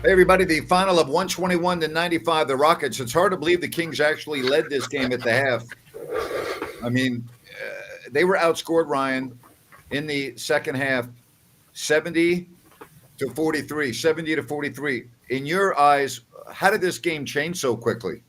Hey, everybody, the final of 121-95, the Rockets. It's hard to believe the Kings actually led this game at the half. I mean, they were outscored, Ryan, in the second half, 70-43, 70-43. In your eyes, how did this game change so quickly?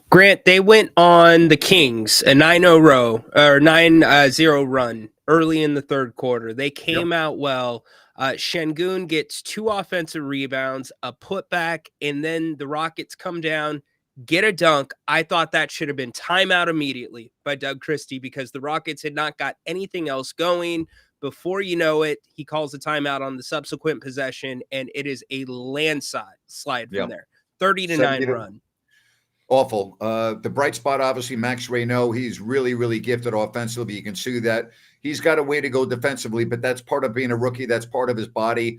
Grant, they went on the Kings, a 9-0 run early in the third quarter. They came out well. Şengün gets 2 offensive rebounds, a putback, and then the Rockets come down, get a dunk. I thought that should have been timeout immediately by Doug Christie because the Rockets had not got anything else going. Before you know it, he calls a timeout on the subsequent possession, and it is a landslide from there. 30-9 run. Awful. The bright spot, obviously, Max Ryno. He's really, really gifted offensively. You can see that. He's got a way to go defensively, but that's part of being a rookie. That's part of his body.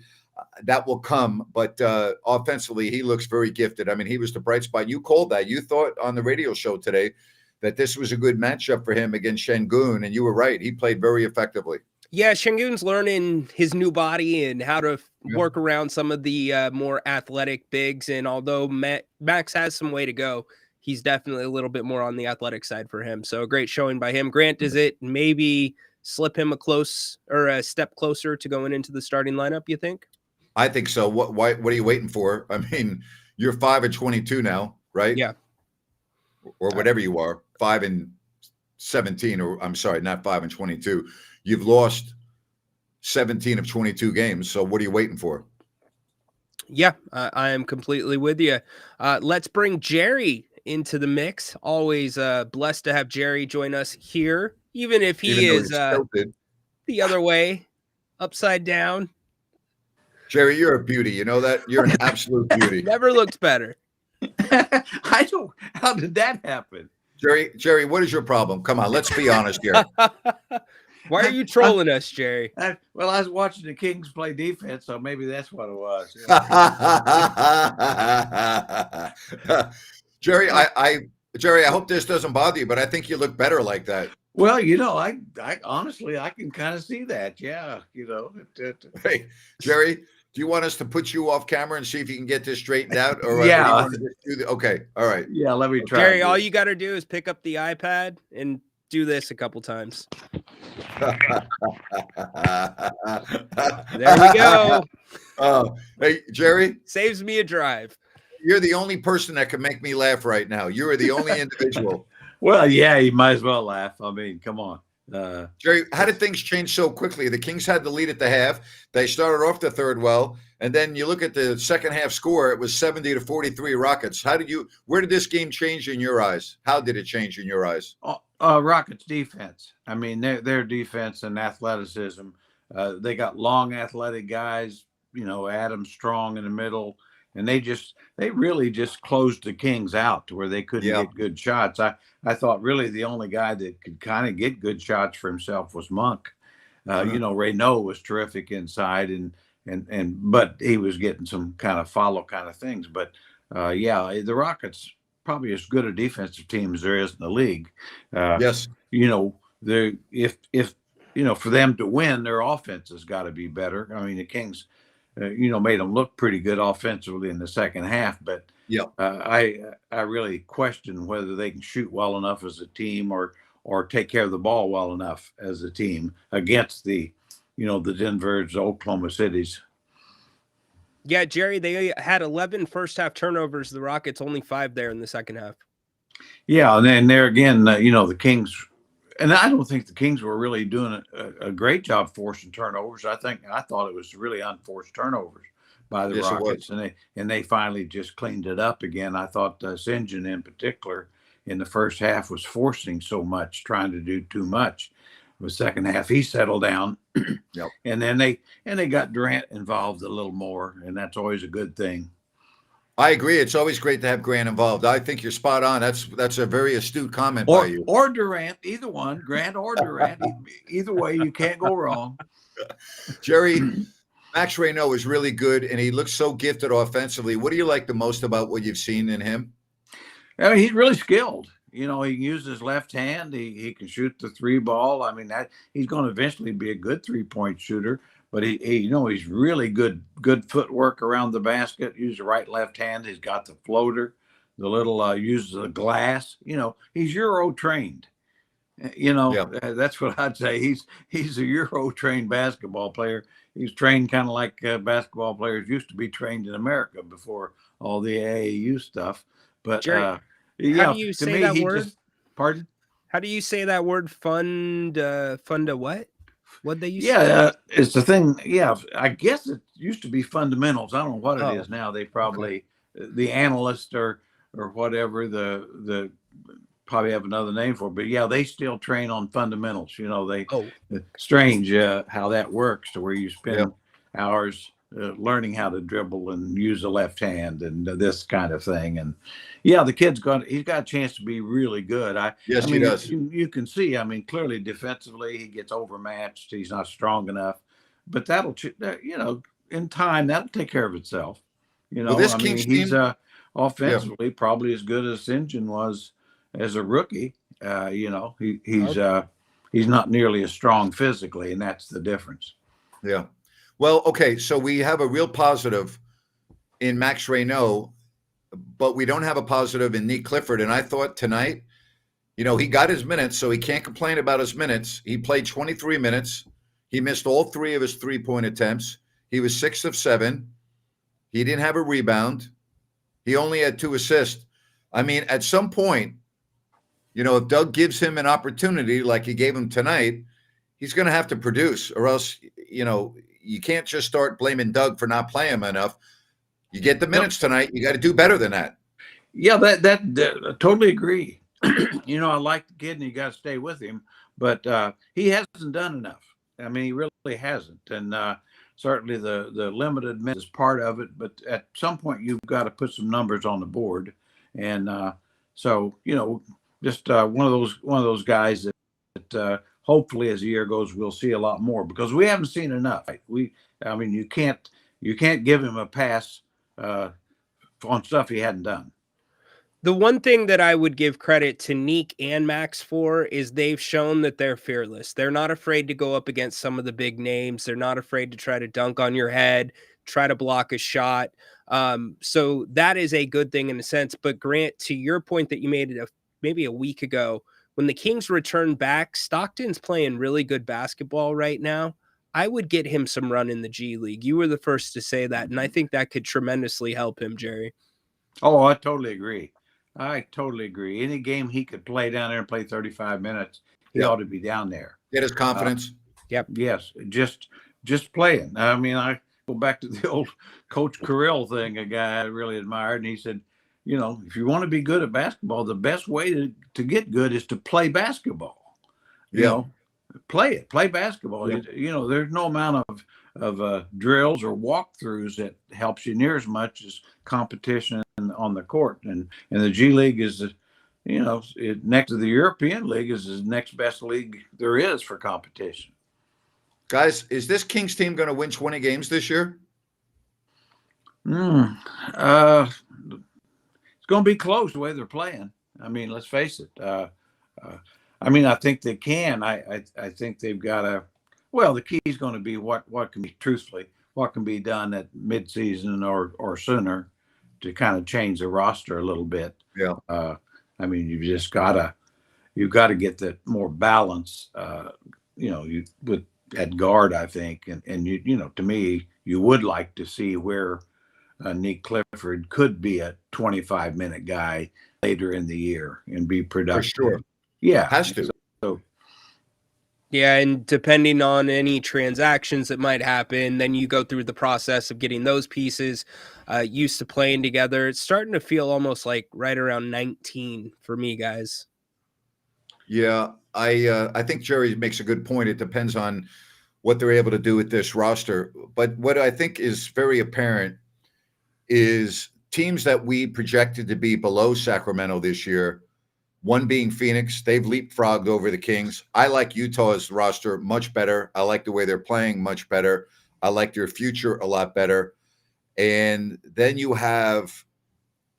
That will come. But offensively, he looks very gifted. I mean, he was the bright spot. You called that. You thought on the radio show today that this was a good matchup for him against Şengün, and you were right. He played very effectively. Yeah, Şengün's learning his new body and how to work around some of the more athletic bigs. And although Max has some way to go, he's definitely a little bit more on the athletic side for him. So a great showing by him. Grant, does it maybe slip him a step closer to going into the starting lineup, you think? I think so. What are you waiting for? I mean, you're 5-22 now, right? Yeah. Or whatever you are, 5-17, or I'm sorry, not 5-22. You've lost 17 of 22 games. So what are you waiting for? Yeah, I am completely with you. Let's bring Jerry into the mix. Always blessed to have Jerry join us here, even if he is the other way, upside down. Jerry, you're a beauty. You know that? You're an absolute beauty. Never looked better. I don't. How did that happen? Jerry, what is your problem? Come on, let's be honest here. Why are you trolling us, Jerry? I was watching the Kings play defense, so maybe that's what it was. Jerry, I hope this doesn't bother you, but I think you look better like that. Well, I honestly, I can kind of see that. Yeah, Hey, Jerry, do you want us to put you off camera and see if you can get this straightened out? Or yeah. Okay. All right. Yeah, let me try. Jerry, all you got to do is pick up the iPad and do this a couple times. There we go. Hey, Jerry. Saves me a drive. You're the only person that can make me laugh right now. You are the only individual. Well, yeah, you might as well laugh. I mean, come on. Jerry, how did things change so quickly? The Kings had the lead at the half. They started off the third well, and then you look at the second half score, it was 70-43 Rockets. Where did this game change in your eyes? How did it change in your eyes? Rockets defense. I mean, their defense and athleticism. They got long athletic guys, Adam Strong in the middle, and they really just closed the Kings out to where they couldn't get good shots. I thought really the only guy that could kind of get good shots for himself was Monk. Ryno was terrific inside but he was getting some kind of follow kind of things. But the Rockets probably as good a defensive team as there is in the league. Yes. If for them to win, their offense has got to be better. I mean, the Kings, made them look pretty good offensively in the second half, but I really question whether they can shoot well enough as a team or take care of the ball well enough as a team against the Denvers, Oklahoma Cities. Yeah, Jerry, they had 11 first half turnovers. The Rockets only 5 there in the second half. Yeah, and then there again, the Kings, and I don't think the Kings were really doing a great job forcing turnovers. I thought it was really unforced turnovers by the Rockets, and they finally just cleaned it up again. I thought St. John in particular in the first half was forcing so much, trying to do too much. The second half, he settled down, and then they got Durant involved a little more, and that's always a good thing. I agree. It's always great to have Grant involved. I think you're spot on. That's a very astute comment by you. Or Durant, either one, Grant or Durant. Either way, you can't go wrong. Jerry, Max Ryno is really good, and he looks so gifted offensively. What do you like the most about what you've seen in him? I mean, he's really skilled. You know, he can use his left hand. He can shoot the three ball. I mean, that he's going to eventually be a good 3-point shooter. But he's really good footwork around the basket. Use the right left hand. He's got the floater, the little uses the glass. You know, he's Euro trained. You know, Yeah. that's what I'd say. He's a Euro trained basketball player. He's trained kind of like basketball players used to be trained in America before all the AAU stuff. But Jerry, how yeah, do you to say me, that he word? just pardon. How do you say that word? Fund to what? What they used to Yeah, it's the thing. Yeah, I guess it used to be fundamentals. I don't know what it Oh, is now. They probably the analyst or whatever the probably have another name for it. But yeah, they still train on fundamentals. You know, Oh, strange how that works to where you Yeah. spend hours learning how to dribble and use the left hand and this kind of thing. And yeah, he's got a chance to be really good. Yes, I he mean, does. you can see, I mean, clearly defensively, he gets overmatched. He's not strong enough, but you know, in time, that'll take care of itself. You Well, know, this I mean, Kings he's team, yeah, offensively probably as good as St. John was as a rookie. You know, he's not nearly as strong physically, and that's the difference. yeah. Well, okay, so we have a real positive in Max Ryno, but we don't have a positive in Nick Clifford. And I thought tonight, you know, he got his minutes, so he can't complain about his minutes. He played 23 minutes. He missed all 3 of his 3-point attempts. He was 6 of 7. He didn't have a rebound. He only had 2 assists. I mean, at some point, you know, if Doug gives him an opportunity like he gave him tonight, he's going to have to produce, or else, you know, you can't just start blaming Doug for not playing him enough. You get the minutes tonight, you got to do better than that. Yeah, that I totally agree. You know, I like the kid, and you got to stay with him, but he hasn't done enough. I mean, he really hasn't, and certainly the limited minutes is part of it. But at some point, you've got to put some numbers on the board, and so you know, just one of those guys that hopefully as the year goes, we'll see a lot more because we haven't seen enough. I mean, you can't give him a pass on stuff he hadn't done. the one thing that I would give credit to Neek and Max for is they've shown that they're fearless. They're not afraid to go up against some of the big names. They're not afraid to try to dunk on your head, try to block a shot. So that is a good thing in a sense. But Grant, to your point that you made maybe a week ago, when the Kings return back, Stockton's playing really good basketball right now. I would get him some run in the G League. You were the first to say that, and I think that could tremendously help him, Jerry. Oh, I totally agree. I totally agree. Any game he could play down there and play 35 minutes, he ought to be down there. Get his confidence. Yep. Yes, just playing. I mean, I go back to the old Coach Carrill thing, a guy I really admired, and he said, you know, if you want to be good at basketball, the best way to get good is to play basketball. You know, play basketball. Yeah. You know, there's no amount of drills or walkthroughs that helps you near as much as competition on the court. And the G League is, you know, next to the European League is the next best league there is for competition. Guys, is this Kings team going to win 20 games this year? It's going to be close the way they're playing. I mean, let's face it. I mean, I think they can. I think they've got to. Well, the key is going to be what can be truthfully what can be done at midseason or sooner to kind of change the roster a little bit. Yeah. I mean, you've got to get that more balance. You know, at guard, I think, and you know, to me, you would like to see where Nick Clifford could be a 25-minute guy later in the year and be productive. For sure. Yeah. Has to. Yeah, and depending on any transactions that might happen, then you go through the process of getting those pieces used to playing together. It's starting to feel almost like right around 19 for me, guys. Yeah, I think Jerry makes a good point. It depends on what they're able to do with this roster. But what I think is very apparent is teams that we projected to be below Sacramento this year, one being Phoenix, they've leapfrogged over the Kings. I like Utah's roster much better. I like the way they're playing much better. I like their future a lot better. And then you have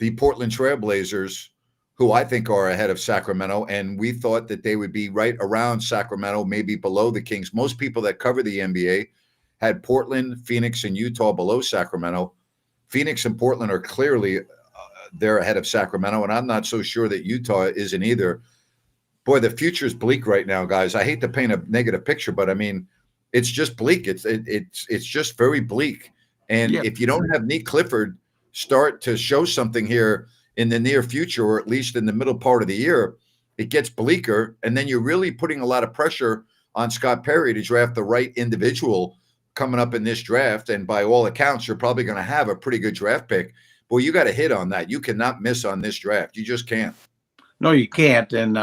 the Portland Trailblazers, who I think are ahead of Sacramento, and we thought that they would be right around Sacramento, maybe below the Kings. Most people that cover the NBA had Portland, Phoenix, and Utah below Sacramento. Phoenix and Portland are clearly they're ahead of Sacramento, and I'm not so sure that Utah isn't either. Boy, the future's bleak right now, guys. I hate to paint a negative picture, but I mean, it's just bleak. It's just very bleak. And if you don't have Nick Clifford start to show something here in the near future, or at least in the middle part of the year, it gets bleaker. And then you're really putting a lot of pressure on Scott Perry to draft the right individual coming up in this draft. And by all accounts, you're probably going to have a pretty good draft pick. Boy, you got to hit on that. You cannot miss on this draft. You just can't. No, you can't. And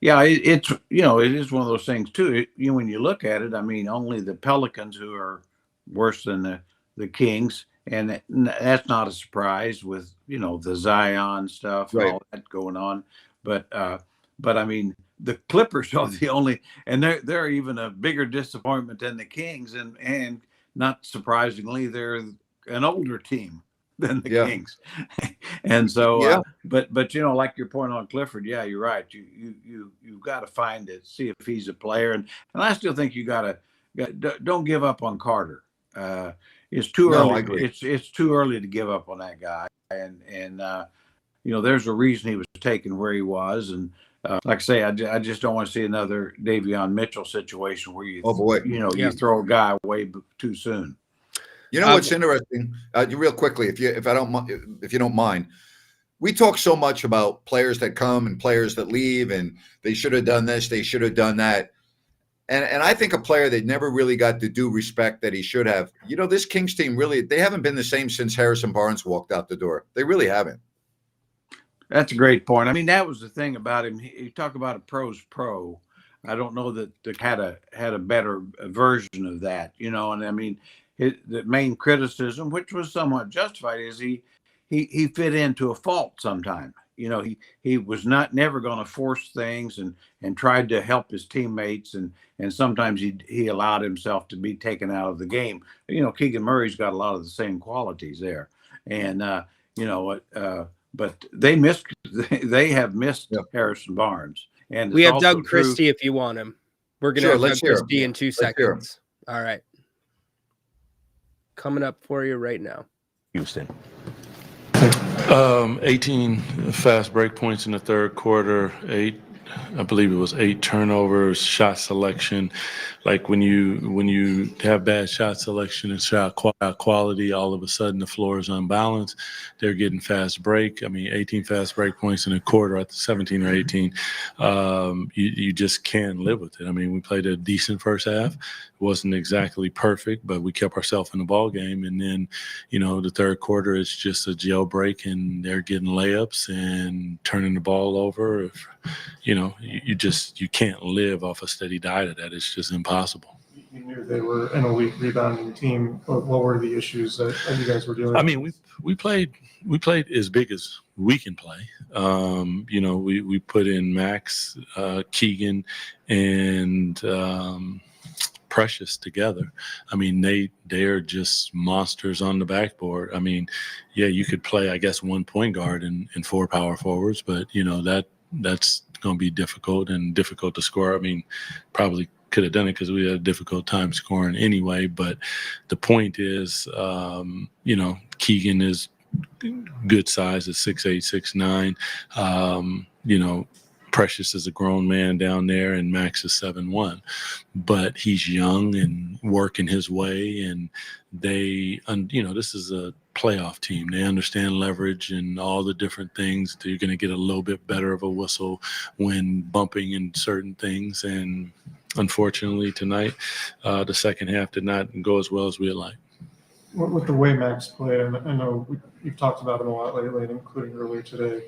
it's it is one of those things too. When you look at it, I mean, only the Pelicans who are worse than the Kings, and that's not a surprise with the Zion stuff and all that going on. But I mean, the Clippers are the only, and they're even a bigger disappointment than the Kings, and not surprisingly, they're an older team than the Kings. And so but like your point on Clifford, you're right. You've got to find it, see if he's a player, and I still think you don't give up on Carter. It's too early. I agree. It's too early to give up on that guy, and there's a reason he was taken where he was, and like I say, I just don't want to see another Davion Mitchell situation where you you throw a guy away too soon. You know what's interesting? Real quickly, if you don't mind, we talk so much about players that come and players that leave, and they should have done this, they should have done that. And I think a player that never really got the due respect that he should have. This Kings team they haven't been the same since Harrison Barnes walked out the door. They really haven't. That's a great point. I mean, that was the thing about him. You talk about a pro's pro. I don't know that they had a better version of that, and I mean, the main criticism, which was somewhat justified, is he fit into a fault sometime. He was never going to force things and tried to help his teammates, and sometimes he allowed himself to be taken out of the game. Keegan Murray's got a lot of the same qualities there, and but they have missed Harrison Barnes. And we have Doug Christie if you want him. We're going to have Doug Christie in 2 seconds. All right. Coming up for you right now. Houston. 18 fast break points in the third quarter, I believe it was 8 turnovers, shot selection. Like when you have bad shot selection and shot quality, all of a sudden the floor is unbalanced. They're getting fast break. I mean, 18 fast break points in a quarter at 17 or 18. You just can't live with it. I mean, we played a decent first half. It wasn't exactly perfect, but we kept ourselves in the ball game. And then, the third quarter is just a jailbreak, and they're getting layups and turning the ball over. You can't live off a steady diet of that. It's just impossible. You knew they were an elite rebounding team. What were the issues that you guys were dealing with? I mean, we played as big as we can play. We put in Max, Keegan, and Precious together. I mean, they are just monsters on the backboard. I mean, you could play, I guess, 1 point guard and 4 power forwards, but that's going to be difficult to score. I mean, probably could have done it because we had a difficult time scoring anyway. But the point is, Keegan is good size at 6'8", 6'9". Precious is a grown man down there, and Max is 7'1", but he's young and working his way. And this is a playoff team. They understand leverage and all the different things. You're going to get a little bit better of a whistle when bumping in certain things. And unfortunately tonight, the second half did not go as well as we'd like. With the way Max played, and I know you've talked about him a lot lately, including earlier today.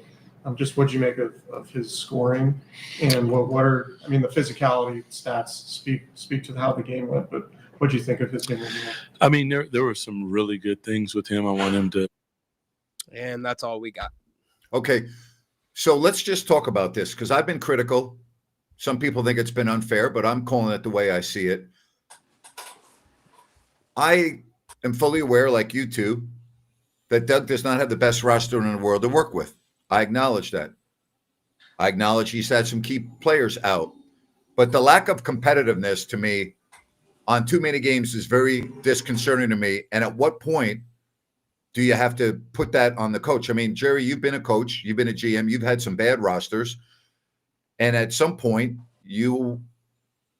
Just what do you make of his scoring, and what are the physicality stats speak to how the game went, but what do you think of his game? I mean, there were some really good things with him. I want him to. And that's all we got. Okay, so let's just talk about this because I've been critical. Some people think it's been unfair, but I'm calling it the way I see it. I am fully aware, like you two, that Doug does not have the best roster in the world to work with. I acknowledge that. I acknowledge he's had some key players out, but the lack of competitiveness to me on too many games is very disconcerting to me. And at what point do you have to put that on the coach? I mean, Jerry, you've been a coach, you've been a GM, you've had some bad rosters. And at some point, you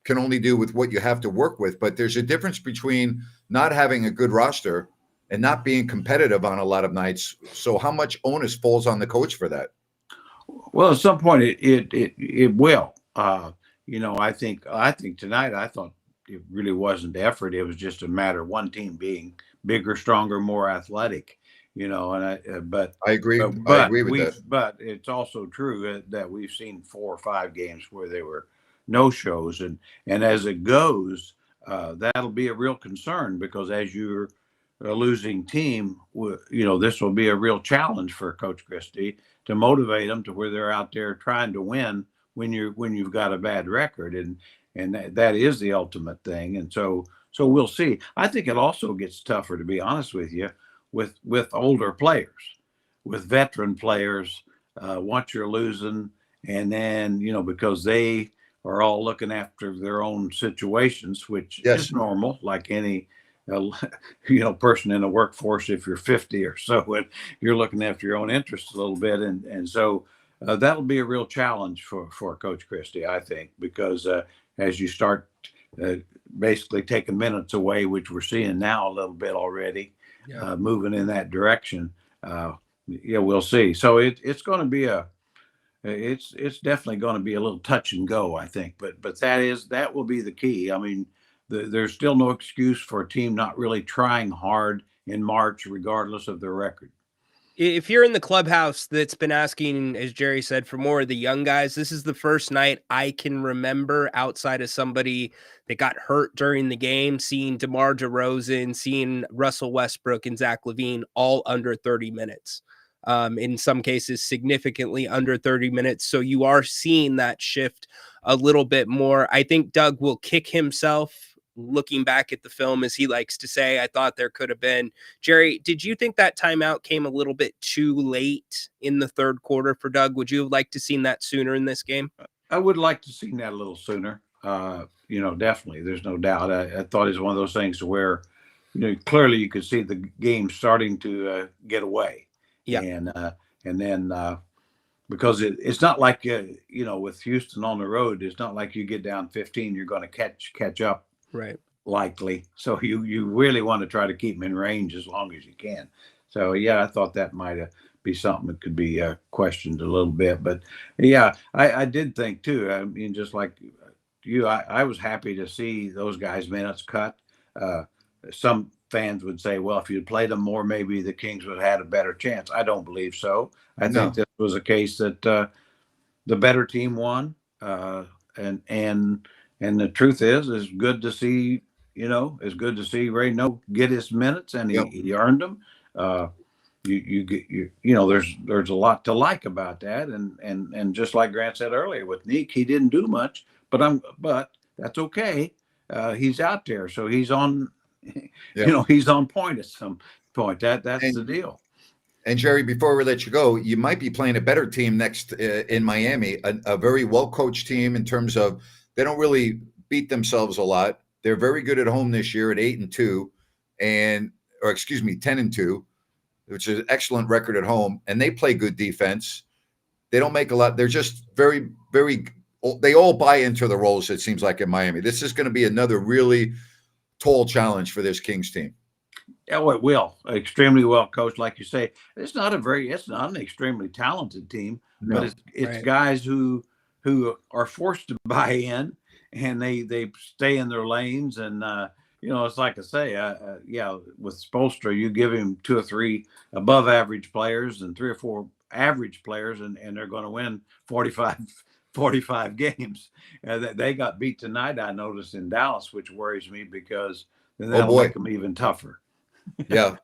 can only do with what you have to work with. But there's a difference between not having a good roster and not being competitive on a lot of nights. So how much onus falls on the coach for that? Well, at some point it will. I think tonight I thought it really wasn't effort. It was just a matter of one team being bigger, stronger, more athletic. But I agree. but I agree with that. But it's also true that we've seen 4 or 5 games where there were no shows, and as it goes, that'll be a real concern, because as you're a losing team, this will be a real challenge for Coach Christie to motivate them to where they're out there trying to win when you've got a bad record, and that is the ultimate thing. And so we'll see. I think it also gets tougher, to be honest with you, with older players, with veteran players. Once you're losing, and then because they are all looking after their own situations, which is normal, like any person in the workforce. If you're 50 or so, and you're looking after your own interests a little bit, and so that'll be a real challenge for Coach Christie, I think, because as you start basically taking minutes away, which we're seeing now a little bit already, moving in that direction. We'll see. So it's going to be it's definitely going to be a little touch and go, I think. But that will be the key. I mean, there's still no excuse for a team not really trying hard in March, regardless of their record. If you're in the clubhouse that's been asking, as Jerry said, for more of the young guys, this is the first night I can remember, outside of somebody that got hurt during the game, seeing DeMar DeRozan, seeing Russell Westbrook and Zach LaVine all under 30 minutes. In some cases, significantly under 30 minutes. So you are seeing that shift a little bit more. I think Doug will kick himself looking back at the film, as he likes to say. I thought there could have been. Jerry, did you think that timeout came a little bit too late in the third quarter for Doug? Would you have liked to seen that sooner in this game? I would like to seen that a little sooner. Definitely. There's no doubt. I thought it was one of those things where, clearly you could see the game starting to get away. Yeah. And then because it's not like, with Houston on the road, it's not like you get down 15, you're going to catch up. Right. Likely. So you really want to try to keep them in range as long as you can. So, I thought that might be something that could be questioned a little bit. But, I did think, too. I mean, just like you, I was happy to see those guys' minutes cut. Some fans would say, well, if you'd played them more, maybe the Kings would have had a better chance. I don't believe so. I think this was a case that the better team won. And the truth is, it's good to see, Ryno get his minutes, and he earned them. There's a lot to like about that. And just like Grant said earlier with Neek, he didn't do much, but that's okay. He's out there. So he's on, he's on point at some point. That's the deal. And Jerry, before we let you go, you might be playing a better team next in Miami, a very well-coached team in terms of they don't really beat themselves a lot. They're very good at home this year at 8-2, 10-2, which is an excellent record at home. And they play good defense. They don't make a lot. They're just very, very. They all buy into the roles. It seems like in Miami, this is going to be another really tall challenge for this Kings team. Yeah, it will. Extremely well coached, like you say. It's not an extremely talented team, but it's guys who are forced to buy in, and they stay in their lanes. And it's like I say, with Spoelstra, you give him 2 or 3 above average players and 3 or 4 average players, and they're going to win 45 games. They got beat tonight, I noticed, in Dallas, which worries me, because then that'll make them even tougher. Yeah.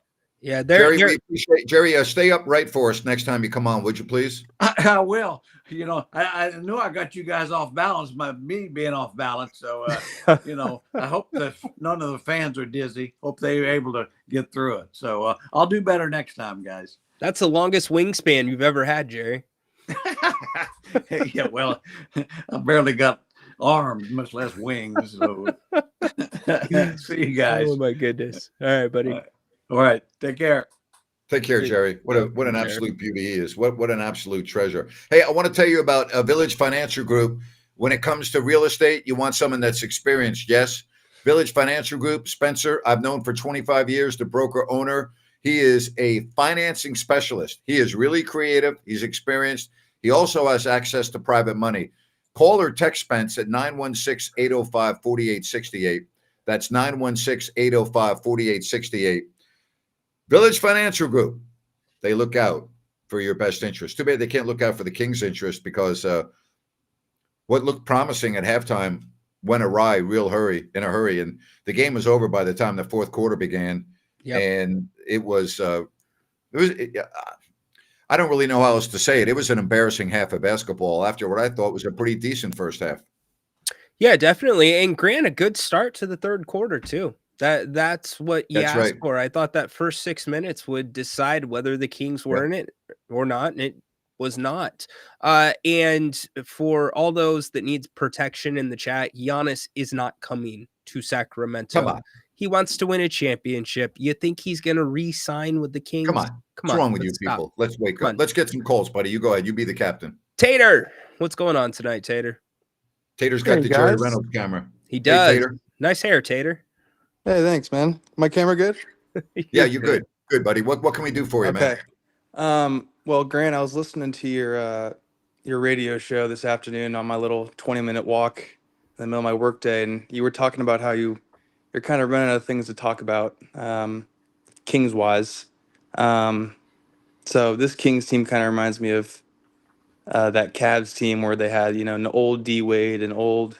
Yeah, Jerry, we appreciate Jerry. Stay upright for us next time you come on, would you please? I will. I knew I got you guys off balance by me being off balance. So, I hope that none of the fans are dizzy. Hope they were able to get through it. So I'll do better next time, guys. That's the longest wingspan you've ever had, Jerry. Yeah, well, I barely got arms, much less wings. So see you guys. Oh my goodness. All right, buddy. All right. Take care. Take care, See you. Jerry. What an Sure. absolute beauty he is. What an absolute treasure. Hey, I want to tell you about a Village Financial Group. When it comes to real estate, you want someone that's experienced. Yes, Village Financial Group, Spencer, I've known for 25 years, the broker owner. He is a financing specialist. He is really creative. He's experienced. He also has access to private money. Call or text Spence at 916-805-4868. That's 916-805-4868. Village Financial Group, they look out for your best interest. Too bad they can't look out for the Kings' interest because what looked promising at halftime went awry in a hurry. And the game was over by the time the fourth quarter began. Yep. And I don't really know how else to say it. It was an embarrassing half of basketball after what I thought was a pretty decent first half. Yeah, definitely. And Grant, a good start to the third quarter too. That's what you That's asked right. for. I thought that first 6 minutes would decide whether the Kings were in it or not, and it was not. And for all those that needs protection in the chat, Giannis is not coming to Sacramento. Come on. He wants to win a championship. You think he's going to re-sign with the Kings? Come on. What's wrong with you people? Let's wake up. Let's get some calls, buddy. You go ahead. You be the captain. Tater, what's going on tonight, Tater? Tater's got Hey, the Jerry guys. Reynolds camera. He Hey, does. Tater. Nice hair, Tater. Hey, thanks, man. My camera good? Yeah, you're good. Good, buddy. What can we do for you, man? Okay. Well, Grant, I was listening to your radio show this afternoon on my little 20-minute walk in the middle of my workday, and you were talking about how you're kind of running out of things to talk about, Kings wise. So this Kings team kind of reminds me of that Cavs team where they had, an old D Wade, an old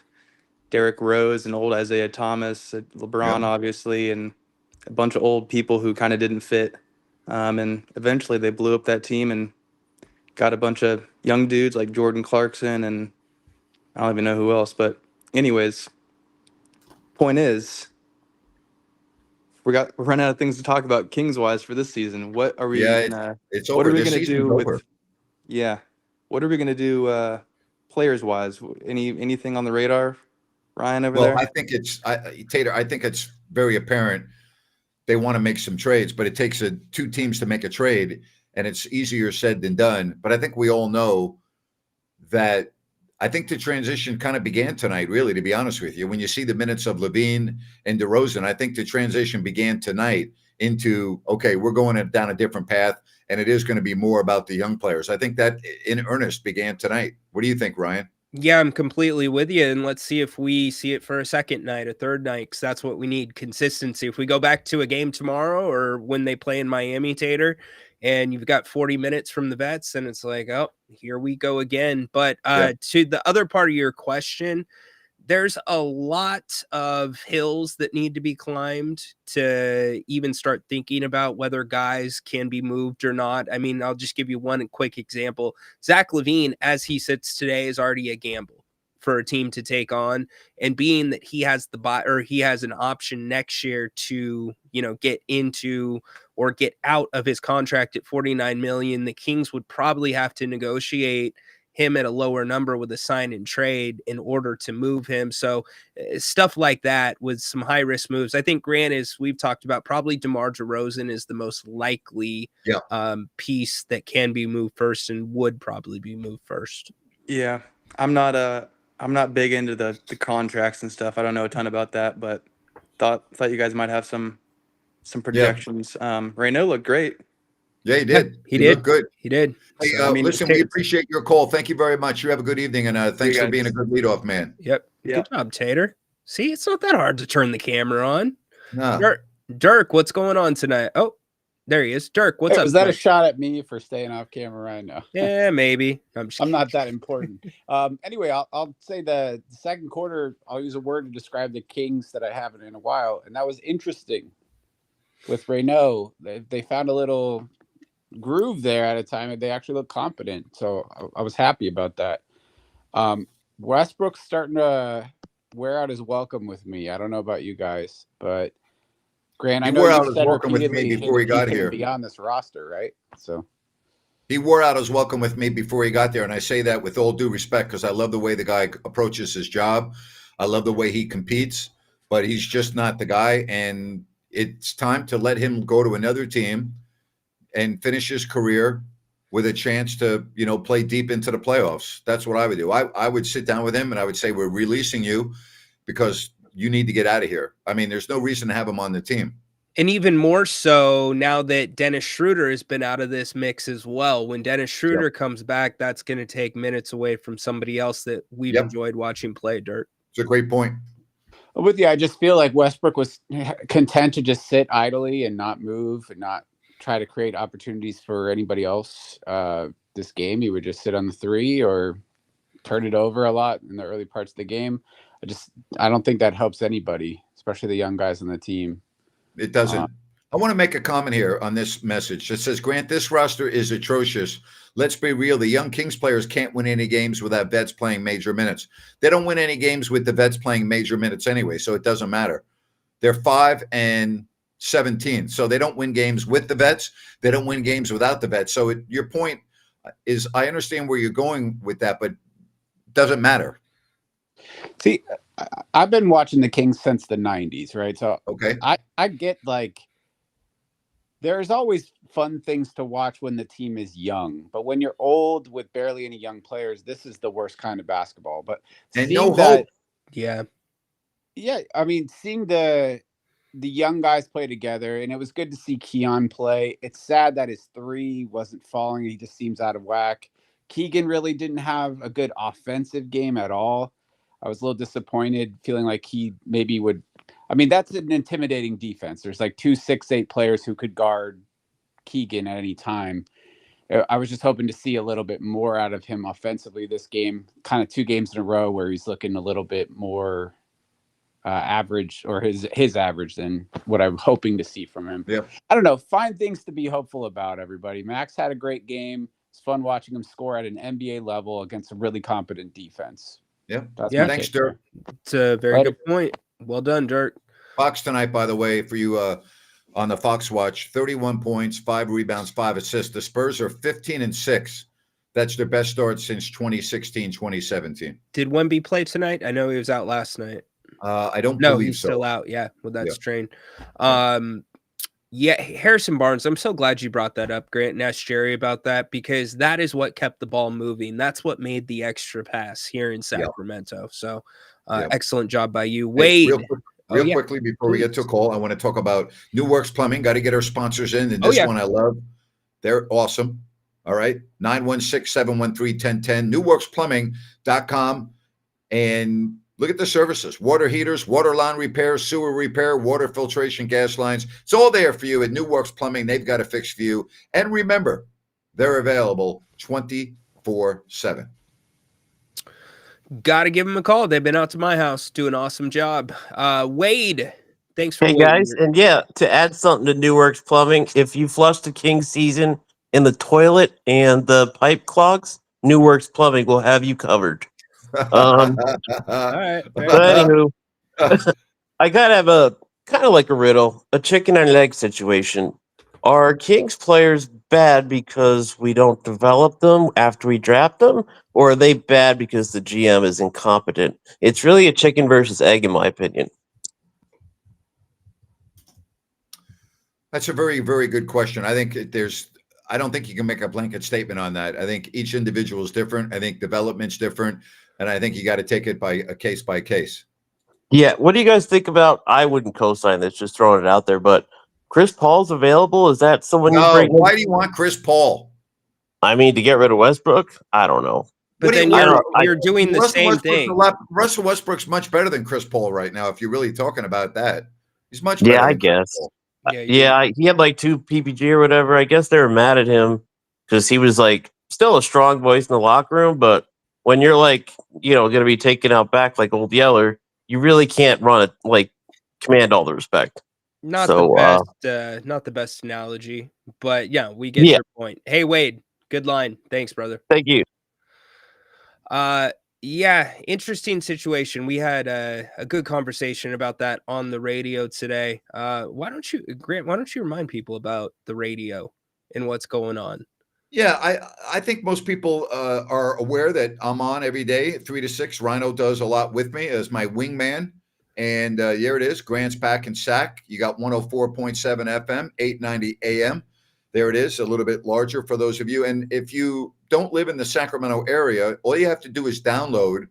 Derrick Rose, and old Isaiah Thomas, LeBron, Yeah. obviously, and a bunch of old people who kind of didn't fit. And eventually they blew up that team and got a bunch of young dudes like Jordan Clarkson and I don't even know who else. But anyways, point is, we're running out of things to talk about Kings wise for this season. What are we gonna? It's What over. are we This gonna season's do over. with? Yeah, what are we gonna do players wise? Anything on the radar, Ryan over there? I think Tater, I think it's very apparent they want to make some trades, but it takes two teams to make a trade, and it's easier said than done. But I think we all know that I think the transition kind of began tonight, really, to be honest with you. When you see the minutes of Levine and DeRozan, I think the transition began tonight into, okay, we're going down a different path, and it is going to be more about the young players. I think that in earnest began tonight. What do you think, Ryan? Yeah, I'm completely with you. And let's see if we see it for a second night, a third night, because that's what we need, consistency. If we go back to a game tomorrow or when they play in Miami, Tater, and you've got 40 minutes from the vets, and it's like, oh, here we go again. But to the other part of your question, there's a lot of hills that need to be climbed to even start thinking about whether guys can be moved or not. I mean, I'll just give you one quick example. Zach LaVine, as he sits today, is already a gamble for a team to take on. And being that he has he has an option next year to, get into or get out of his contract at $49 million, the Kings would probably have to negotiate him at a lower number with a sign and trade in order to move him. So stuff like that with some high risk moves. I think Grant, as we've talked about, probably DeMar DeRozan is the most likely piece that can be moved first and would probably be moved first. Yeah, I'm not big into the contracts and stuff. I don't know a ton about that, but thought you guys might have some projections. Ryno looked great. Yeah, he did. He did. Looked good. He did. Hey, So, listen, we appreciate your call. Thank you very much. You have a good evening, and thanks for being a good leadoff man. Yep. Good job, Tater. See, it's not that hard to turn the camera on. No. Dirk, what's going on tonight? Oh, there he is. Dirk, what's up? Was that a shot at me for staying off camera right now? Yeah, maybe. I'm not that important. Anyway, I'll say the second quarter, I'll use a word to describe the Kings that I haven't in a while, and that was interesting. With Ryno, they found a little groove there at a time, and they actually looked competent. So I was happy about that. Westbrook's starting to wear out his welcome with me. I don't know about you guys, but Grant, I know wore out you his said welcome with me repeatedly before he got couldn't here. be on this roster, right? So He wore out his welcome with me before he got there, and I say that with all due respect because I love the way the guy approaches his job. I love the way he competes, but he's just not the guy, and it's time to let him go to another team and finish his career with a chance to, play deep into the playoffs. That's what I would do. I would sit down with him and I would say, we're releasing you because you need to get out of here. I mean, there's no reason to have him on the team. And even more so now that Dennis Schroeder has been out of this mix as well. When Dennis Schroeder comes back, that's going to take minutes away from somebody else that we've enjoyed watching play, Dirt. It's a great point. With you, I just feel like Westbrook was content to just sit idly and not move and not try to create opportunities for anybody else. This game, he would just sit on the three or turn it over a lot in the early parts of the game. I don't think that helps anybody, especially the young guys on the team. It doesn't. I want to make a comment here on this message. It says, Grant, this roster is atrocious. Let's be real. The young Kings players can't win any games without vets playing major minutes. They don't win any games with the vets playing major minutes anyway, so it doesn't matter. They're 5-17, so they don't win games with the vets. They don't win games without the vets. So your point is, I understand where you're going with that, but it doesn't matter. See, I've been watching the Kings since the 90s, right? So okay, I get like there's always fun things to watch when the team is young, but when you're old with barely any young players, this is the worst kind of basketball. But and no hope. Yeah. I mean, seeing the young guys play together, and it was good to see Keon play. It's sad that his three wasn't falling. He just seems out of whack. Keegan really didn't have a good offensive game at all. I was a little disappointed, feeling like he maybe would. I mean, that's an intimidating defense. There's like 2 6'8" players who could guard Keegan at any time. I was just hoping to see a little bit more out of him offensively this game, kind of 2 games in a row where he's looking a little bit more average, or his average, than what I'm hoping to see from him. Yeah. I don't know. Find things to be hopeful about, everybody. Max had a great game. It's fun watching him score at an NBA level against a really competent defense. Yeah. Thanks, Dirk. It's a very good point. Well done, Dirk. Fox tonight, by the way, for you on the Fox Watch, 31 points, 5 rebounds, 5 assists. The Spurs are 15-6. That's their best start since 2016, 2017. Did Wemby play tonight? I know he was out last night. I don't No, believe he's so. still out. Yeah, with that strain. Harrison Barnes, I'm so glad you brought that up, Grant, and asked Jerry about that, because that is what kept the ball moving. That's what made the extra pass here in Sacramento. So excellent job by you. Wade. Real quickly before we get to a call, I want to talk about New Works Plumbing. Got to get our sponsors in. And this one I love. They're awesome. All right. 916-713-1010. NewWorksPlumbing.com. And look at the services: water heaters, water line repair, sewer repair, water filtration, gas lines. It's all there for you at New Works Plumbing. They've got a fix for you. And remember, they're available 24/7. Got to give them a call. They've been out to my house, do an awesome job. Wade, thanks for waiting. Guys. And to add something to New Works Plumbing, if you flush the King season in the toilet and the pipe clogs, New Works Plumbing will have you covered. All right. But anywho, I gotta have a kind of like a riddle, a chicken and egg situation. Are Kings players bad because we don't develop them after we draft them, or are they bad because the GM is incompetent? It's really a chicken versus egg, in my opinion. That's a very, very good question. I think I don't think you can make a blanket statement on that. I think each individual is different. I think development's different. And I think you got to take it by case. Yeah. What do you guys think about? I wouldn't co-sign this, just throwing it out there, but Chris Paul's available. Is that someone you bring? Why do you want Chris Paul? I mean, to get rid of Westbrook? I don't know. But then you're doing the same thing. Russell Westbrook's much better than Chris Paul right now, if you're really talking about that. He's much better. Yeah, I guess. Yeah, he had like 2 PPG or whatever. I guess they were mad at him because he was like still a strong voice in the locker room, but when you're like, going to be taken out back like Old Yeller, you really can't run it, like command all the respect. Not the best analogy, but yeah, we get your point. Hey, Wade, good line. Thanks, brother. Thank you. Interesting situation. We had a good conversation about that on the radio today. Grant, why don't you remind people about the radio and what's going on? Yeah, I think most people are aware that I'm on every day, 3 to 6. Ryno does a lot with me as my wingman. And here it is, Grants Pack and Sack. You got 104.7 FM, 890 AM. There it is, a little bit larger for those of you. And if you don't live in the Sacramento area, all you have to do is download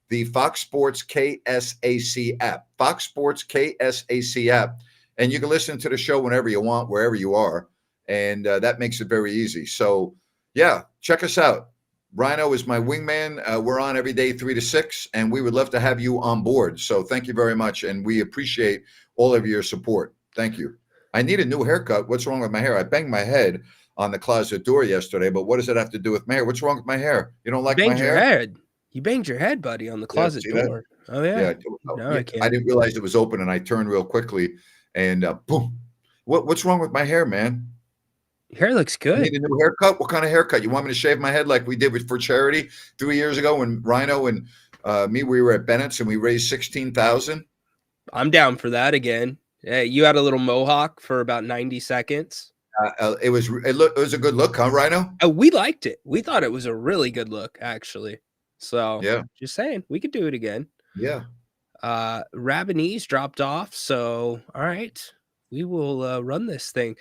the Fox Sports KSAC app, Fox Sports KSAC app. And you can listen to the show whenever you want, wherever you are. And that makes it very easy. So, yeah, check us out. Ryno is my wingman. We're on every day, 3 to 6, and we would love to have you on board. So thank you very much, and we appreciate all of your support. Thank you. I need a new haircut. What's wrong with my hair? I banged my head on the closet door yesterday, but what does it have to do with my hair? What's wrong with my hair? You don't like my Banged your hair? head. You banged your head, buddy, on the closet see that? door. Oh yeah. No, I can't. I didn't realize it was open, and I turned real quickly, and boom. What's wrong with my hair, man? Your hair looks I good. need a new haircut. What kind of haircut? You want me to shave my head like we did for charity 3 years ago when Ryno and me, we were at Bennett's and we raised 16,000? I'm down for that again. You had a little mohawk for about 90 seconds. It was a good look, huh, Ryno? We liked it. We thought it was a really good look, actually. So Yeah, just saying, we could do it again. yeah. Rabanese dropped off, so all right, we will run this thing.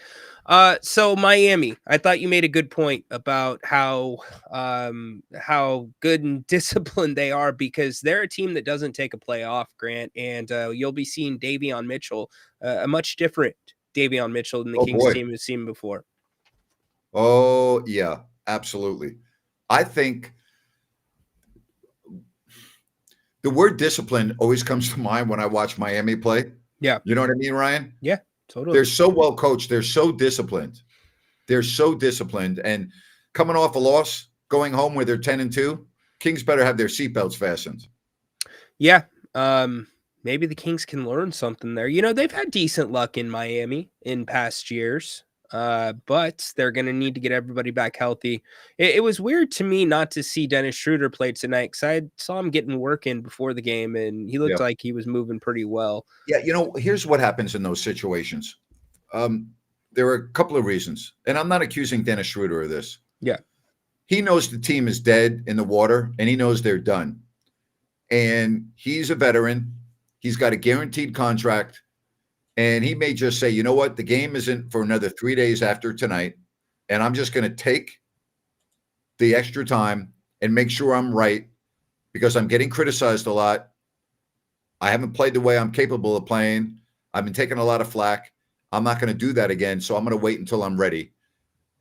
So Miami, I thought you made a good point about how good and disciplined they are, because they're a team that doesn't take a play off, Grant, and you'll be seeing Davion Mitchell, a much different Davion Mitchell than the Oh, Kings boy. team has seen before. Oh, yeah, absolutely. I think the word discipline always comes to mind when I watch Miami play. Yeah. You know what I mean, Ryan? Yeah, totally. They're so well coached. They're so disciplined. They're so disciplined. And coming off a loss, going home where they're 10-2, Kings better have their seatbelts fastened. Yeah. Maybe the Kings can learn something there. You know, they've had decent luck in Miami in past years, but they're going to need to get everybody back healthy. It was weird to me not to see Dennis Schroeder play tonight, because I saw him getting work in before the game, and he looked like he was moving pretty well. Yeah, here's what happens in those situations. There are a couple of reasons, and I'm not accusing Dennis Schroeder of this. Yeah. He knows the team is dead in the water, and he knows they're done. And he's a veteran. He's got a guaranteed contract. And he may just say, you know what? The game isn't for another 3 days after tonight. And I'm just going to take the extra time and make sure I'm right, because I'm getting criticized a lot. I haven't played the way I'm capable of playing. I've been taking a lot of flack. I'm not going to do that again. So I'm going to wait until I'm ready.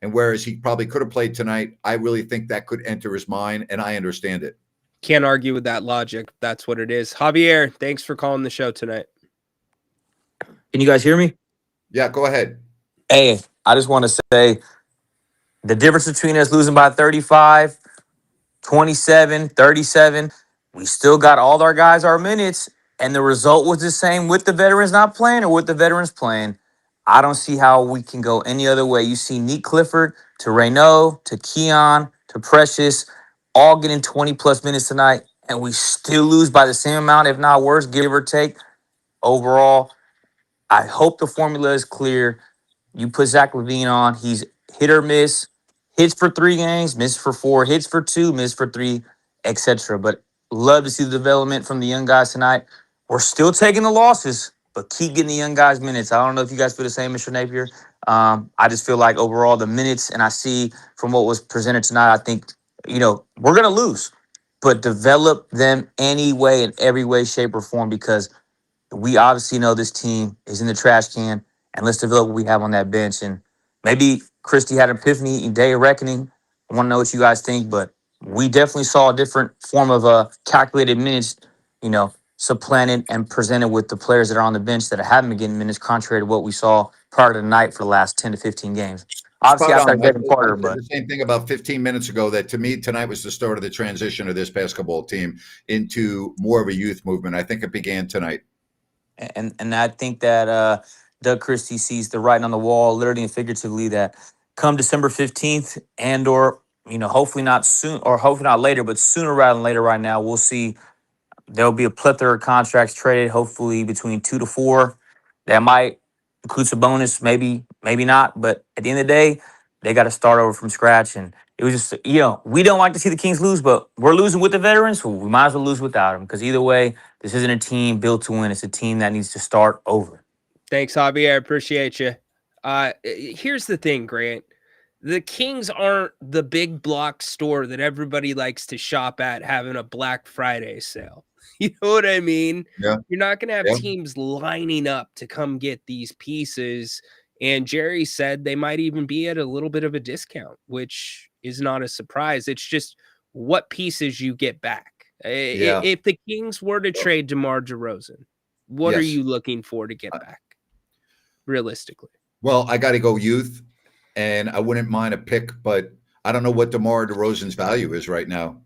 And whereas he probably could have played tonight, I really think that could enter his mind, and I understand it. Can't argue with that logic. That's what it is. Javier, thanks for calling the show tonight. Can you guys hear me? Yeah, go ahead. Hey, I just want to say the difference between us losing by 35, 27, 37, we still got all our guys our minutes, and the result was the same with the veterans not playing or with the veterans playing. I don't see how we can go any other way. You see Nick Clifford to Ryno to Keon to Precious all getting 20-plus minutes tonight, and we still lose by the same amount, if not worse, give or take. Overall, I hope the formula is clear. You put Zach LaVine on, he's hit or miss, hits for 3 games, miss for 4, hits for 2, miss for 3, etc. But love to see the development from the young guys tonight. We're still taking the losses, but keep getting the young guys minutes. I don't know if you guys feel the same, Mr. Napier. I just feel like overall the minutes, and I see from what was presented tonight, I think, we're going to lose, but develop them any way, in every way, shape, or form, because we obviously know this team is in the trash can, and let's develop what we have on that bench. And maybe Christie had an epiphany in day of reckoning. I want to know what you guys think, but we definitely saw a different form of calculated minutes, supplanted and presented with the players that are on the bench that haven't been getting minutes, contrary to what we saw prior to the night for the last 10 to 15 games. Obviously, Spot outside on. of Devin Carter, I said but the same thing about 15 minutes ago, that to me tonight was the start of the transition of this basketball team into more of a youth movement. I think it began tonight. And I think that Doug Christie sees the writing on the wall, literally and figuratively, that come December 15th or hopefully not soon, or hopefully not later, but sooner rather than later right now, we'll see there'll be a plethora of contracts traded, hopefully between 2 to 4. That might include some bonus, maybe not. But at the end of the day, they got to start over from scratch. And it was just, we don't like to see the Kings lose, but we're losing with the veterans, so we might as well lose without them. Because either way, this isn't a team built to win. It's a team that needs to start over. Thanks, Javier. I appreciate you. Here's the thing, Grant. The Kings aren't the big block store that everybody likes to shop at having a Black Friday sale. You know what I mean? Yeah. You're not going to have Yeah. teams lining up to come get these pieces. And Jerry said they might even be at a little bit of a discount, which is not a surprise. It's just what pieces you get back. Yeah. If the Kings were to trade DeMar DeRozan, what are Yes. you looking for to get back, realistically? Well, I got to go youth, and I wouldn't mind a pick, but I don't know what DeMar DeRozan's value is right now.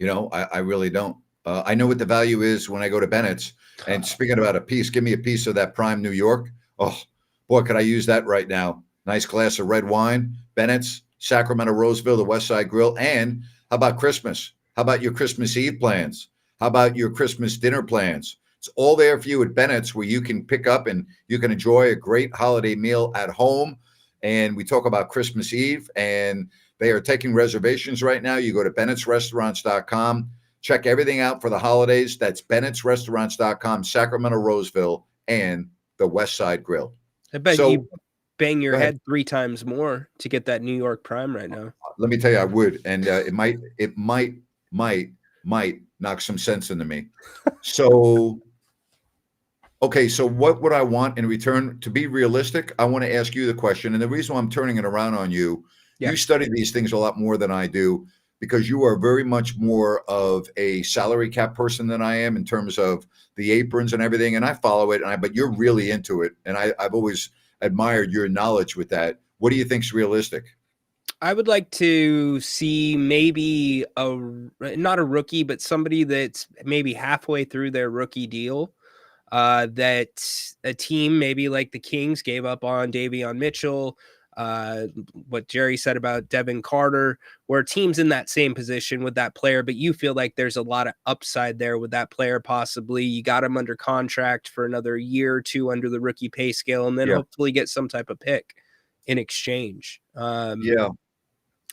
I really don't. I know what the value is when I go to Bennett's. And speaking about a piece, give me a piece of that prime New York. Oh, boy, could I use that right now. Nice glass of red wine, Bennett's, Sacramento, Roseville, the West Side Grill. And how about Christmas? How about your Christmas Eve plans? How about your Christmas dinner plans? It's all there for you at Bennett's, where you can pick up and you can enjoy a great holiday meal at home. And we talk about Christmas Eve, and they are taking reservations right now. You go to Bennett'sRestaurants.com. Check everything out for the holidays. That's Bennett'sRestaurants.com, Sacramento, Roseville, and the West Side Grill. I bet So- you bang your Go ahead. head 3 times more to get that New York prime right now. Let me tell you, I would, and it might knock some sense into me. So, okay, so what would I want in return? To be realistic, I want to ask you the question, and the reason why I'm turning it around on you, Yeah. you study these things a lot more than I do, because you are very much more of a salary cap person than I am in terms of the aprons and everything, and I follow it, but you're really into it, and I've always admired your knowledge with that. What do you think's realistic? I would like to see maybe not a rookie, but somebody that's maybe halfway through their rookie deal. That a team maybe like the Kings gave up on Davion Mitchell. What Jerry said about Devin Carter, where teams in that same position with that player, but you feel like there's a lot of upside there with that player. Possibly you got him under contract for another year or two under the rookie pay scale, and then Yeah. hopefully get some type of pick in exchange. Yeah.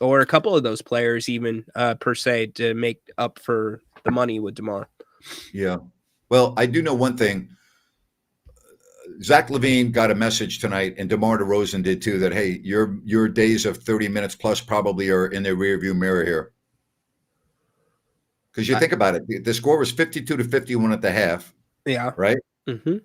Or a couple of those players even per se to make up for the money with DeMar. Yeah. Well, I do know one thing. Zach LaVine got a message tonight, and DeMar DeRozan did too, that, hey, your days of 30 minutes plus probably are in the rearview mirror here. Because you think about it, the score was 52-51 at the half, Yeah. right? Mm-hmm.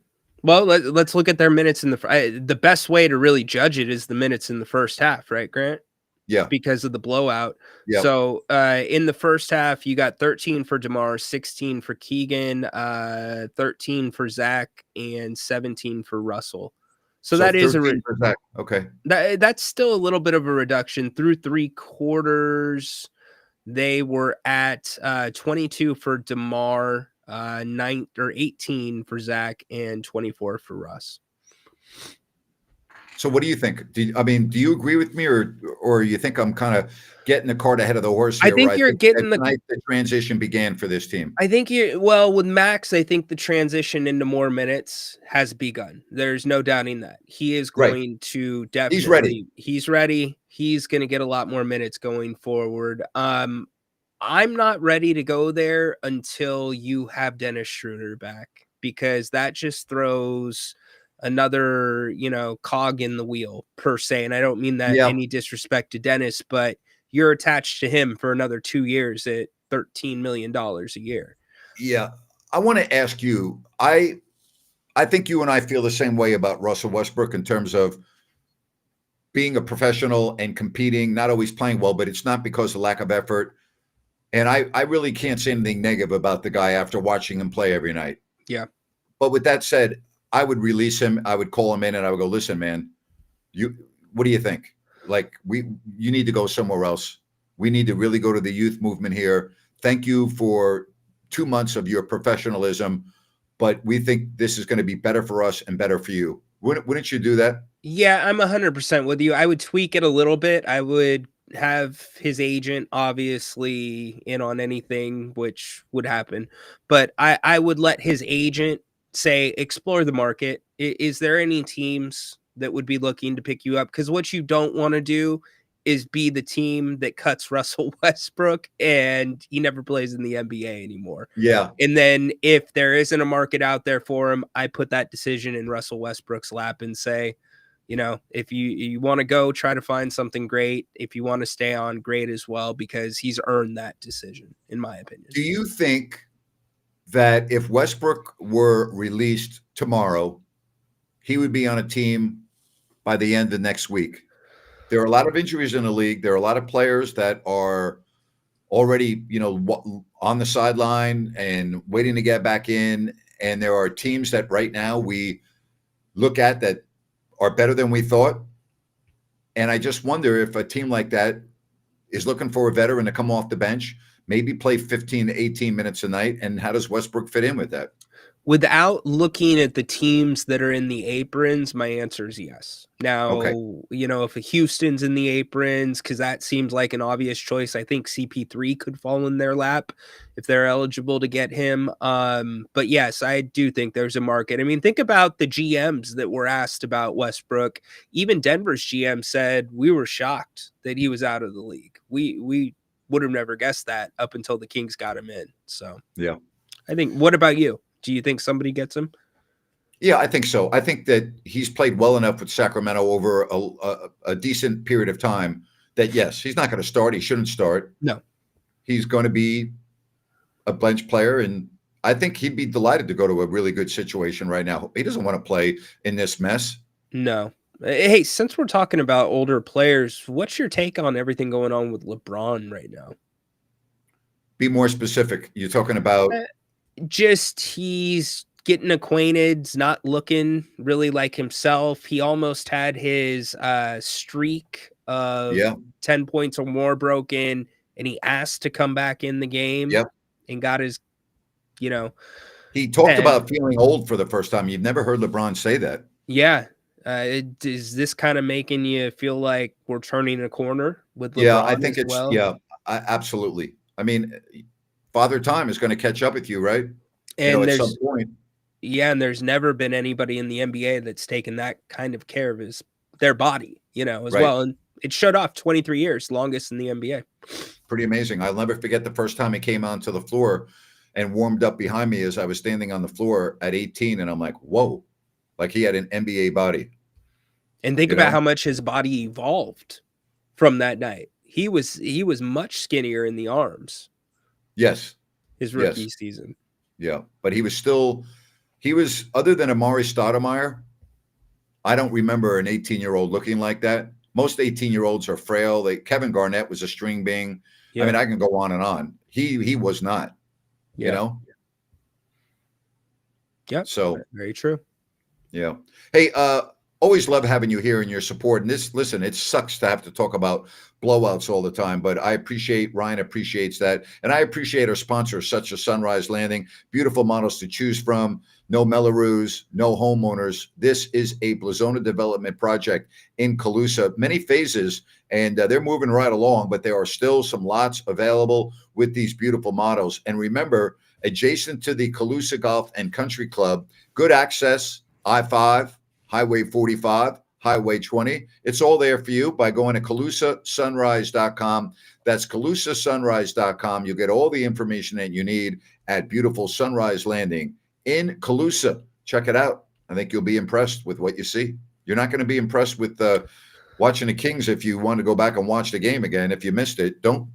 Well, let's look at their minutes in the best way to really judge it is the minutes in the first half, right, Grant? Yeah. Because of the blowout. Yep. So in the first half, you got 13 for DeMar, 16 for Keegan, 13 for Zach, and 17 for Russell. So that is 13 for Zach. Okay. that's still a little bit of a reduction. Through 3 quarters, they were at 22 for DeMar, 18 for Zach, and 24 for Russ. So what do you think? Do you agree with me, or you think I'm kind of getting the cart ahead of the horse here? I think you're getting the transition began for this team. I think with Max, I think the transition into more minutes has begun. There's no doubting that. He is going to definitely he's ready. He's going to get a lot more minutes going forward. I'm not ready to go there until you have Dennis Schroeder back, because that just throws another, cog in the wheel per se. And I don't mean that any disrespect to Dennis, but you're attached to him for another 2 years at $13 million a year. Yeah. I want to ask you, I think you and I feel the same way about Russell Westbrook in terms of being a professional and competing, not always playing well, but it's not because of lack of effort. And I really can't say anything negative about the guy after watching him play every night. Yeah. But with that said, I would release him. I would call him in and I would go, listen, man, what do you think? Like, you need to go somewhere else. We need to really go to the youth movement here. Thank you for 2 months of your professionalism, but we think this is going to be better for us and better for you. Wouldn't you do that? Yeah, I'm 100% with you. I would tweak it a little bit. I would have his agent obviously in on anything, which would happen, but I would let his agent say, explore the market. Is there any teams that would be looking to pick you up? Because what you don't want to do is be the team that cuts Russell Westbrook and he never plays in the NBA anymore. Yeah. And then if there isn't a market out there for him, I put that decision in Russell Westbrook's lap and say, if you want to go, try to find something great. If you want to stay on, great as well, because he's earned that decision, in my opinion. Do you think that if Westbrook were released tomorrow, he would be on a team by the end of next week? There are a lot of injuries in the league. There are a lot of players that are already, on the sideline and waiting to get back in. And there are teams that right now we look at that are better than we thought. And I just wonder if a team like that is looking for a veteran to come off the bench, maybe play 15 to 18 minutes a night. And how does Westbrook fit in with that? Without looking at the teams that are in the aprons, my answer is yes. Now, Okay. If Houston's in the aprons, because that seems like an obvious choice, I think CP3 could fall in their lap if they're eligible to get him. But yes, I do think there's a market. I mean, think about the GMs that were asked about Westbrook. Even Denver's GM said, we were shocked that he was out of the league. We would have never guessed that up until the Kings got him in. So, yeah. I think, what about you? Do you think somebody gets him? Yeah, I think so. I think that he's played well enough with Sacramento over a decent period of time that, yes, he's not going to start. He shouldn't start. No. He's going to be a bench player, and I think he'd be delighted to go to a really good situation right now. He doesn't want to play in this mess. No. Hey, since we're talking about older players, what's your take on everything going on with LeBron right now? Be more specific. You're talking about... Just he's getting acquainted, not looking really like himself. He almost had his streak of 10 points or more broken, and he asked to come back in the game and got his, He talked about feeling old for the first time. You've never heard LeBron say that. Yeah. Is this kind of making you feel like we're turning a corner with LeBron? Yeah, I think it's, well? Absolutely. I mean, Father Time is going to catch up with you, right? And at some point. Yeah, and there's never been anybody in the NBA that's taken that kind of care of their body, as well. And it shut off 23 years, longest in the NBA. Pretty amazing. I'll never forget the first time he came onto the floor and warmed up behind me as I was standing on the floor at 18. And I'm like, whoa, like he had an NBA body. And think about how much his body evolved from that night. He was much skinnier in the arms. Yes. His rookie season. Yeah. But he was other than Amari Stoudemire, I don't remember an 18-year-old looking like that. Most 18-year-olds are frail. Kevin Garnett was a string being. Yeah. I mean, I can go on and on. He was not, Yeah. So very true. Yeah. Hey, always love having you here and your support. And listen, it sucks to have to talk about blowouts all the time, but I appreciate Ryan appreciates that. And I appreciate our sponsors, such as Sunrise Landing, beautiful models to choose from, no Mellorews, no homeowners. This is a Blazona development project in Calusa, many phases, and they're moving right along, but there are still some lots available with these beautiful models. And remember, adjacent to the Calusa Golf and Country Club, good access, I-5, Highway 45, Highway 20. It's all there for you by going to CalusaSunrise.com. That's CalusaSunrise.com. You'll get all the information that you need at beautiful Sunrise Landing in Calusa. Check it out. I think you'll be impressed with what you see. You're not going to be impressed with watching the Kings if you want to go back and watch the game again. If you missed it, don't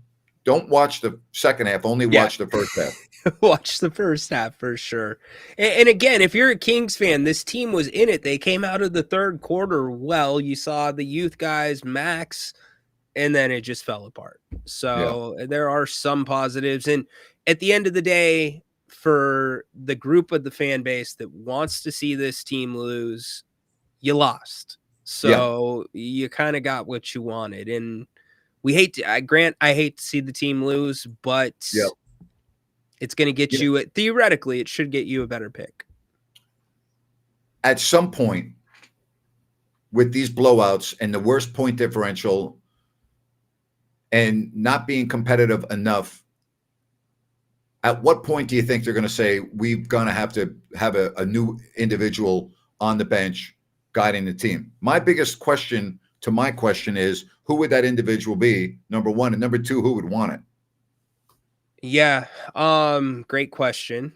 watch the second half. Only watch the first half. Watch the first half for sure. And again, if you're a Kings fan, this team was in it. They came out of the third quarter well. You saw the youth guys, Max, and then it just fell apart. So there are some positives. And at the end of the day, for the group of the fan base that wants to see this team lose, you lost. So you kind of got what you wanted. And we hate to, I hate to see the team lose, but it's going to get you, theoretically, it should get you a better pick. At some point, with these blowouts and the worst point differential and not being competitive enough, at what point do you think they're going to say, we're going to have a new individual on the bench guiding the team? My biggest question to my question is, who would that individual be? Number one, and number two, who would want it? Yeah, great question.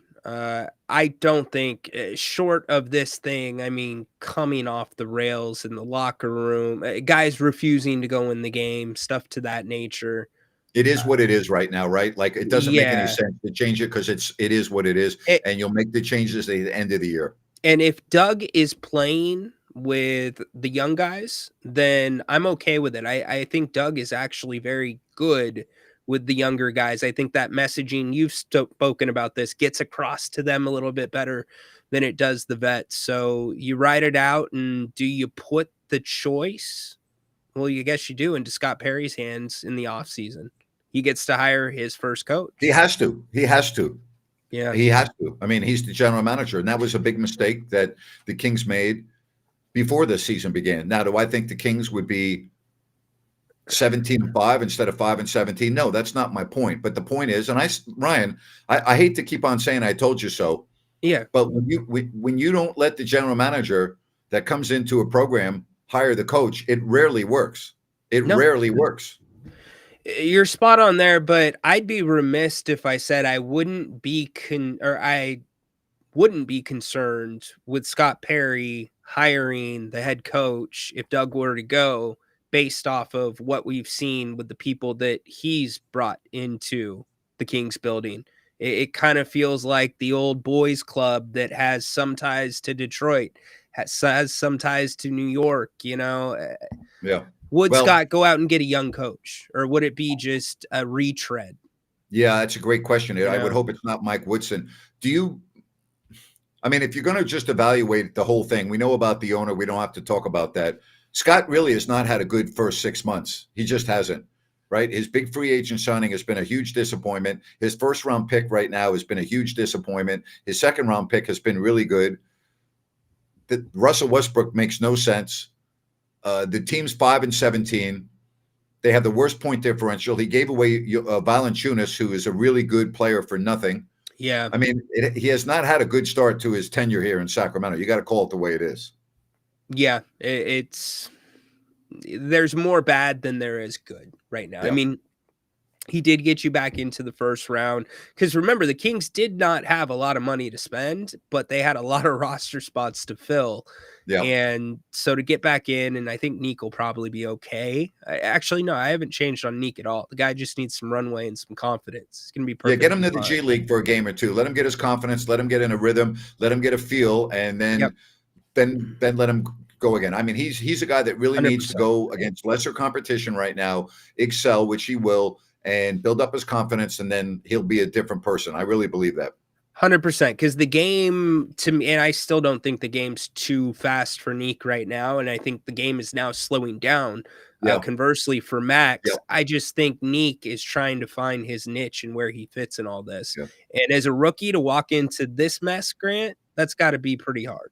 I don't think, short of this thing, I mean, coming off the rails in the locker room, guys refusing to go in the game, stuff to that nature. It is what it is right now, right? Like it doesn't make any Yeah. sense to change it because it is what it is, It- and you'll make the changes at the end of the year. And if Doug is playing with the young guys, then I'm okay with it. I think Doug is actually very good with the younger guys. I think that messaging you've spoken about this gets across to them a little bit better than it does the vets. So you ride it out, and do you put the choice? Well, you guess you do into Scott Perry's hands in the offseason. He gets to hire his first coach. He has to. He has to. Yeah. He has to. I mean, he's the general manager, and that was a big mistake that the Kings made before the season began. Now, do I think the Kings would be 17-5 instead of 5-17? No, that's not my point. But the point is, and Ryan, I hate to keep on saying I told you so. Yeah. But when you don't let the general manager that comes into a program hire the coach, it rarely works. It rarely works. You're spot on there, but I'd be remiss if I said I wouldn't be concerned with Scott Perry hiring the head coach if Doug were to go, based off of what we've seen with the people that he's brought into the Kings building. It kind of feels like the old boys club that has some ties to Detroit, has some ties to New York, Yeah. Would Well, Scott go out and get a young coach, or would it be just a retread? Yeah, that's a great question. I would Yeah. hope it's not Mike Woodson. I mean, if you're going to just evaluate the whole thing, we know about the owner. We don't have to talk about that. Scott really has not had a good first 6 months. He just hasn't, right? His big free agent signing has been a huge disappointment. His first round pick right now has been a huge disappointment. His second round pick has been really good. Russell Westbrook makes no sense. The team's 5-17. They have the worst point differential. He gave away Valanciunas, who is a really good player, for nothing. Yeah. I mean, he has not had a good start to his tenure here in Sacramento. You got to call it the way it is. Yeah. There's more bad than there is good right now. Yeah. I mean, he did get you back into the first round, because remember, the Kings did not have a lot of money to spend, but they had a lot of roster spots to fill. Yeah. And so to get back in, and I think Neek will probably be okay. Actually, no, I haven't changed on Neek at all. The guy just needs some runway and some confidence. It's going to be perfect. Yeah, get him to the G League for a game or two. Let him get his confidence. Let him get in a rhythm. Let him get a feel, and then then let him go again. I mean, he's a guy that really needs to 100%. go against lesser competition right now, excel, which he will, and build up his confidence, and then he'll be a different person. I really believe that. 100%, because the game, to me, and I still don't think the game's too fast for Neek right now, and I think the game is now slowing down. Yeah. Conversely, for Max, Yeah. I just think Neek is trying to find his niche and where he fits in all this. Yeah. And as a rookie to walk into this mess, Grant, that's got to be pretty hard.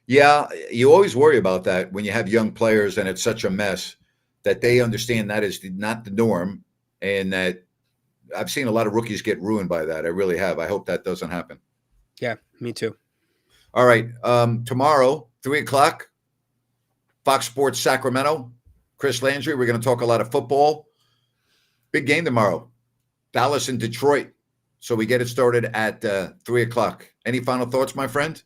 Yeah, you always worry about that when you have young players and it's such a mess, that they understand that is not the norm, and that I've seen a lot of rookies get ruined by that. I really have. I hope that doesn't happen. Yeah, me too. All right. Tomorrow, 3:00, Fox Sports Sacramento. Chris Landry. We're going to talk a lot of football. Big game tomorrow. Dallas and Detroit. So we get it started at 3:00. Any final thoughts, my friend?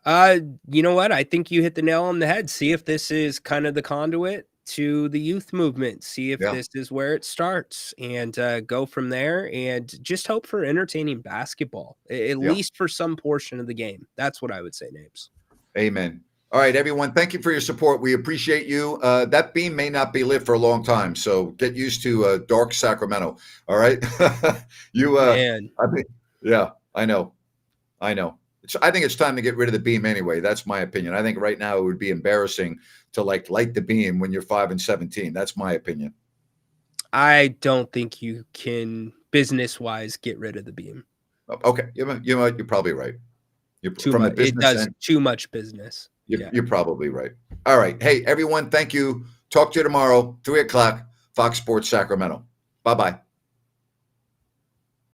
You know what? I think you hit the nail on the head. See if this is kind of the conduit to the youth movement. See if this is where it starts, and go from there, and just hope for entertaining basketball, at least for some portion of the game. That's what I would say, Nabes. Amen. All right, everyone. Thank you for your support. We appreciate you. That beam may not be lit for a long time, so get used to dark Sacramento. All right. Man. Yeah, I know. I think it's time to get rid of the beam anyway. That's my opinion. I think right now it would be embarrassing to light the beam when you're 5-17. That's my opinion. I don't think you can business-wise get rid of the beam. Okay, you're probably right. It does too much business. You're probably right. All right. Hey, everyone, thank you. Talk to you tomorrow, 3:00, Fox Sports Sacramento. Bye-bye.